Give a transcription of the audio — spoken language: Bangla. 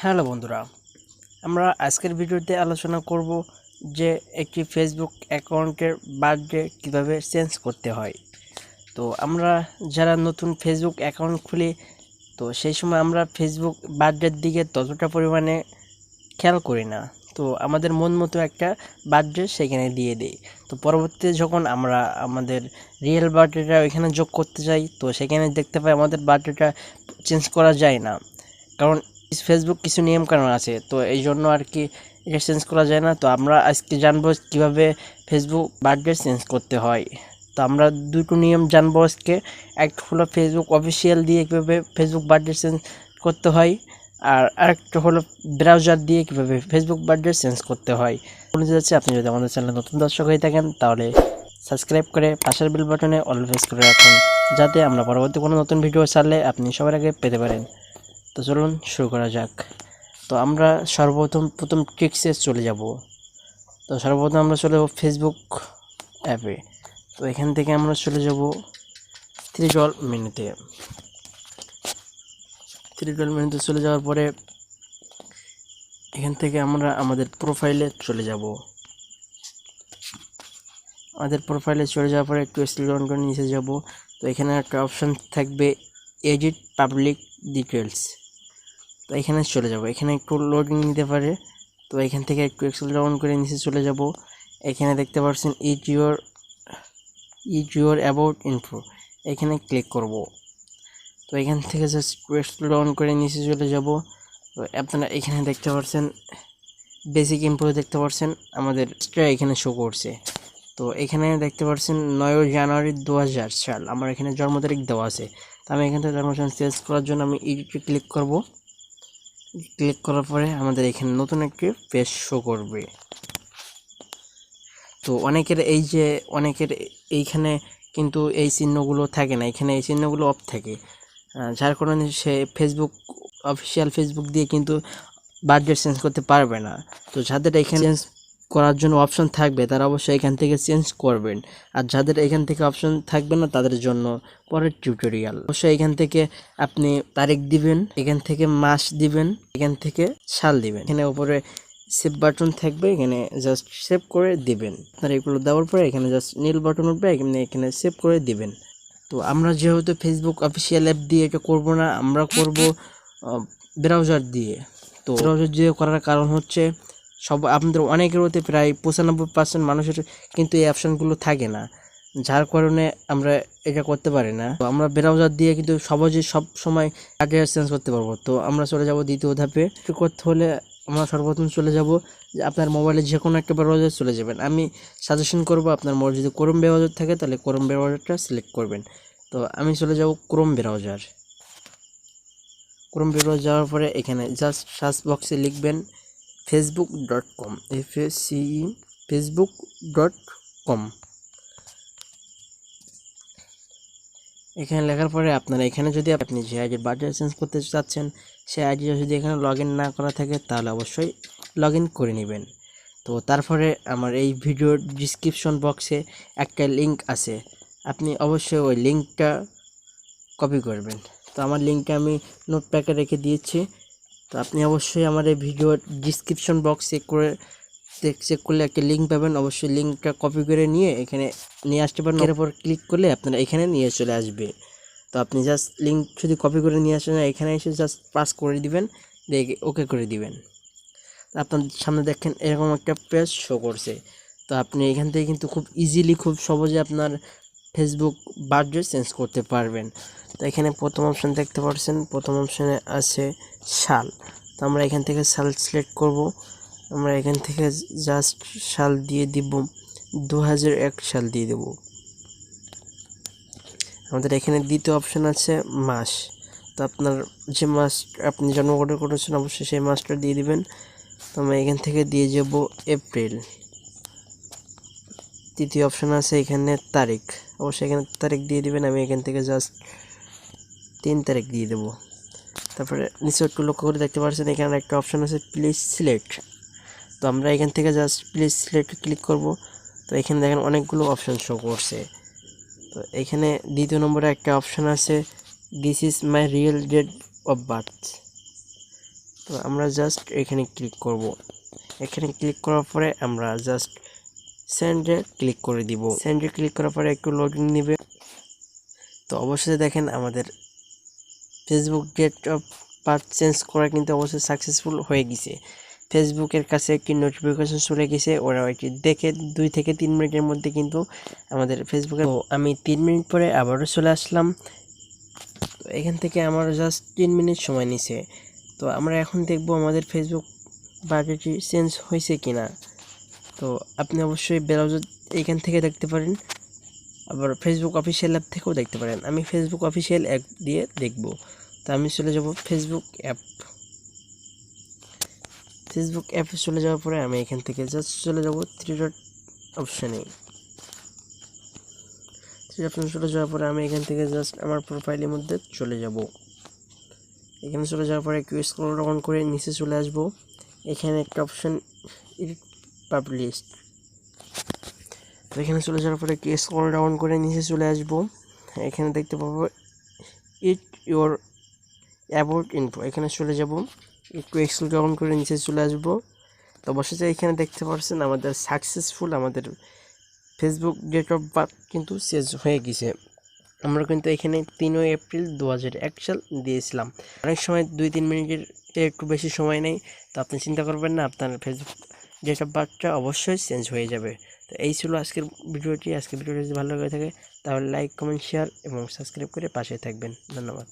হ্যালো বন্ধুরা, আমরা আজকের ভিডিওতে আলোচনা করব যে একটি ফেসবুক অ্যাকাউন্টের বার্থডে কিভাবে চেঞ্জ করতে হয়। তো আমরা যারা নতুন ফেসবুক অ্যাকাউন্ট খুলি, তো সেই সময় আমরা ফেসবুক বার্থডের দিকে ততটা পরিমাণে খেয়াল করি না। তো আমাদের মন মতো একটা বার্থডে সেখানে দিয়ে দিই। তো পরবর্তীতে যখন আমরা আমাদের রিয়েল বার্থডেটা ওইখানে যোগ করতে যাই, তো সেখানে দেখতে পাই আমাদের বার্থডেটা চেঞ্জ করা যায় না, কারণ ফেসবুক কিছু নিয়মকানুন আছে। তো এই জন্য আর কি এটা চেঞ্জ করা যায় না। তো আমরা আজকে জানবো কিভাবে ফেসবুক বার্থডে চেঞ্জ করতে হয়। তো আমরা দুটো নিয়ম জানবো আজকে। একটা হলো ফেসবুক অফিসিয়াল দিয়ে কীভাবে ফেসবুক বার্থডে চেঞ্জ করতে হয়, আর আরেকটা হলো ব্রাউজার দিয়ে কীভাবে ফেসবুক বার্থডে চেঞ্জ করতে হয়। বলে যাচ্ছে, আপনি যদি আমাদের চ্যানেলে নতুন দর্শক হয়ে থাকেন তাহলে সাবস্ক্রাইব করে পাশের বেল বাটনে অল প্রেস করে রাখুন, যাতে আমরা পরবর্তী কোনো নতুন ভিডিও ছাড়লে আপনি সবার আগে পেতে পারেন। তো চলুন শুরু করা যাক। তো আমরা প্রথম ট্রিক্সে চলে যাব। তো সর্বপ্রথম আমরা চলে যাব ফেসবুক অ্যাপে। তো এখান থেকে আমরা চলে যাব থ্রি ডট মেনুতে। চলে যাওয়ার পরে এখান থেকে আমরা আমাদের প্রোফাইলে চলে যাব। যাওয়ার পরে একটু স্ক্রল ডাউন করে নিচে যাব। তো এখানে একটা অপশান থাকবে এডিট পাবলিক ডিটেলস। তো এখানে চলে যাব। এখানে একটু লোডিং নিতে পারে। তো এখান থেকে একটু স্ক্রল ডাউন করে নিচে চলে যাব। এখানে দেখতে পাচ্ছেন ইট ইউর অ্যাবাউট ইনফো, এখানে ক্লিক করব। তো এখান থেকে জাস্ট স্ক্রল ডাউন করে নিচে চলে যাব। তো আপনারা এখানে দেখতে পাচ্ছেন বেসিক ইনফো দেখতে পাচ্ছেন, আমাদের এখানে শো করছে। তো এখানে দেখতে পাচ্ছেন 9 জানুয়ারি 2000 সাল আমার এখানে জন্ম তারিখ দেওয়া আছে। তো আমি এখান থেকে জন্মসাল চেঞ্জ করার জন্য আমি এডিটে ক্লিক করব। ক্লিক করার পরে আমাদের এখানে নতুন একটি পেজ শো করবে। তো অনেকের এইখানে কিন্তু এই চিহ্নগুলো থাকে না, এখানে এই চিহ্নগুলো অফ থাকে, যার কারণে সে অফিসিয়াল ফেসবুক দিয়ে কিন্তু বার্থডে চেঞ্জ করতে পারবে না। তো যাদের এখানে চেঞ্জ করার জন্য অপশন থাকবে তারা অবশ্যই এখান থেকে চেঞ্জ করবেন, আর যাদের এখান থেকে অপশন থাকবে না তাদের জন্য পরের টিউটোরিয়াল। অবশ্যই এখান থেকে আপনি তারিখ দিবেন, এখান থেকে মাস দিবেন, এখান থেকে সাল দিবেন। এখানে উপরে সেভ বাটন থাকবে, এখানে জাস্ট সেভ করে দিবেন। আপনারা এগুলো দেওয়ার পরে এখানে জাস্ট নীল বাটন উঠবে, এখানে সেভ করে দিবেন। তো আমরা যেহেতু ফেসবুক অফিসিয়াল অ্যাপ দিয়ে এটা করব না, আমরা করব ব্রাউজার দিয়ে। তো ব্রাউজার দিয়ে করার কারণ হচ্ছে আপনাদের অনেকের হতে প্রায় 95% মানুষের কিন্তু এই অপশানগুলো থাকে না, যার কারণে আমরা এটা করতে পারি না। তো আমরা ব্রাউজার দিয়ে কিন্তু সহজেই সব সময় অ্যাড্রেস চেঞ্জ করতে পারবো। তো আমরা চলে যাব দ্বিতীয় ধাপে। এটা করতে হলে আমরা সর্বপ্রথম চলে যাব যে আপনার মোবাইলে যে কোনো একটা ব্রাউজার চলে যাবেন। আমি সাজেশন করব আপনার মোবাইলে যদি ক্রোম ব্রাউজার থাকে তাহলে ক্রোম ব্রাউজারটা সিলেক্ট করবেন। তো আমি চলে যাব ক্রোম ব্রাউজার যাওয়ার পরে এখানে জাস্ট সার্চ বক্সে লিখবেন facebook.com, facebook.com। এখানে লেখার পরে আপনারা এখানে যদি আপনি যে আইডির বার্থডে চেঞ্জ করতে চাচ্ছেন সেই আইডিটা যদি এখানে লগ ইন না করা থাকে তাহলে অবশ্যই লগ ইন করে নেবেন। তো তারপরে আমার এই ভিডিওর ডিসক্রিপশন বক্সে একটা লিঙ্ক আছে, আপনি অবশ্যই ওই লিঙ্কটা কপি করবেন। তো আমার লিঙ্কটা আমি নোটপ্যাডে রেখে দিয়েছি। তো আপনি অবশ্যই আমার এই ভিডিওর ডিসক্রিপশন বক্স চেক করলে একটা লিঙ্ক পাবেন, অবশ্যই লিঙ্কটা কপি করে নিয়ে এখানে নিয়ে আসতে পারেন। এর উপর ক্লিক করলে আপনারা এখানে নিয়ে চলে আসবে। তো আপনি জাস্ট লিঙ্ক যদি কপি করে নিয়ে আসেন, এখানে এসে জাস্ট পাস করে দিবেন, দেখে ওকে করে দিবেন। আপনার সামনে দেখেন এরকম একটা পেজ শো করছে। তো আপনি এখান থেকে কিন্তু খুব ইজিলি, খুব সহজে আপনার ফেসবুক বার্থডে চেঞ্জ করতে পারবেন। তো এখানে প্রথম অপশান দেখতে পাচ্ছেন, প্রথম অপশানে আছে সাল। তো আমরা এখান থেকে সাল সিলেক্ট করব। আমরা এখান থেকে জাস্ট সাল দিয়ে দিব 2001 সাল দিয়ে দেব। আমাদের এখানে দ্বিতীয় অপশান আছে মাস। তো আপনার যে মাস আপনি জন্মগ্রহণ করেছেন অবশ্যই সেই মাসটা দিয়ে দিবেন। তো আমরা এখান থেকে দিয়ে যাব এপ্রিল। তৃতীয় অপশান আছে এখানে তারিখ, অবশ্যই এখানে তারিখ দিয়ে দিবেন। আমি এখান থেকে জাস্ট 3 তারিখ দিয়ে দেবো। তারপরে নিচে একটু লক্ষ্য করে দেখতে পাচ্ছেন এখানে একটা অপশান আছে প্লিজ সিলেক্ট। তো আমরা এখান থেকে জাস্ট প্লিজ সিলেক্ট ক্লিক করব। তো এখানে দেখেন অনেকগুলো অপশান শো করছে। তো এখানে দ্বিতীয় নম্বরে একটা অপশান আছে this is my real date of birth. তো আমরা জাস্ট এখানে ক্লিক করব। এখানে ক্লিক করার পরে আমরা জাস্ট সেন্ডে ক্লিক করে দিব। সেন্ডে ক্লিক করার পরে একটু লোডিং নেবে। তো অবশ্যই দেখেন আমাদের Facebook date of birth change করা কিন্তু অবশ্যই সাকসেসফুল হয়ে গেছে। ফেসবুকের কাছে একটি নোটিফিকেশন চলে গেছে, ওরা এটি দেখে 2 থেকে 3 মিনিটের মধ্যে কিন্তু আমাদের ফেসবুকে। তো আমি 3 মিনিট পরে আবারও চলে আসলাম। তো এখান থেকে আমার জাস্ট 3 মিনিট সময় নিছে। তো আমরা এখন দেখব আমাদের ফেসবুক বার্থডেটি চেঞ্জ হয়েছে কিনা। তো আপনি অবশ্যই ব্রাউজার এখান থেকে দেখতে পারেন, আবার ফেসবুক অফিসিয়াল অ্যাপ থেকেও দেখতে পারেন। আমি ফেসবুক অফিসিয়াল অ্যাপ দিয়ে দেখব। তো আমি চলে যাব ফেসবুক অ্যাপ। ফেসবুক অ্যাপে চলে যাওয়ার পরে আমি এখান থেকে জাস্ট চলে যাব 3 ডট অপশানে। 3 অপশানে চলে যাওয়ার পরে আমি এখান থেকে জাস্ট আমার প্রোফাইলের মধ্যে চলে যাব। এখানে চলে যাওয়ার পরে একটু স্ক্রল ডাউন করে নিচে চলে আসব। এখানে একটা অপশান এডিট পাবলিশড। তো এখানে চলে যাওয়ার পরে একটু স্ক্রল ডাউন করে নিচে চলে আসব। এখানে দেখতে পাবো ইট ইউর অ্যাবাউট ইনফো, এখানে চলে যাব। একটু স্ক্রল ডাউন করে নিচে চলে আসব। তো অবশ্যই এখানে দেখতে পাচ্ছেন আমাদের সাকসেসফুল আমাদের ফেসবুক ডেট অফ বার্থ কিন্তু চেঞ্জ হয়ে গেছে। আমরা কিন্তু এখানে 3 এপ্রিল 2001 সাল দিয়েছিলাম। অনেক সময় 2-3 মিনিটের একটু বেশি সময় নেই। তো আপনি চিন্তা করবেন না, আপনার ফেসবুক ডেট অফ বার্থটা অবশ্যই চেঞ্জ হয়ে যাবে। তো এই ছিল আজকের ভিডিওটি। আজকের ভিডিওটি যদি ভালো লাগে থাকে তাহলে লাইক, কমেন্ট, শেয়ার এবং সাবস্ক্রাইব করে পাশে থাকবেন। ধন্যবাদ।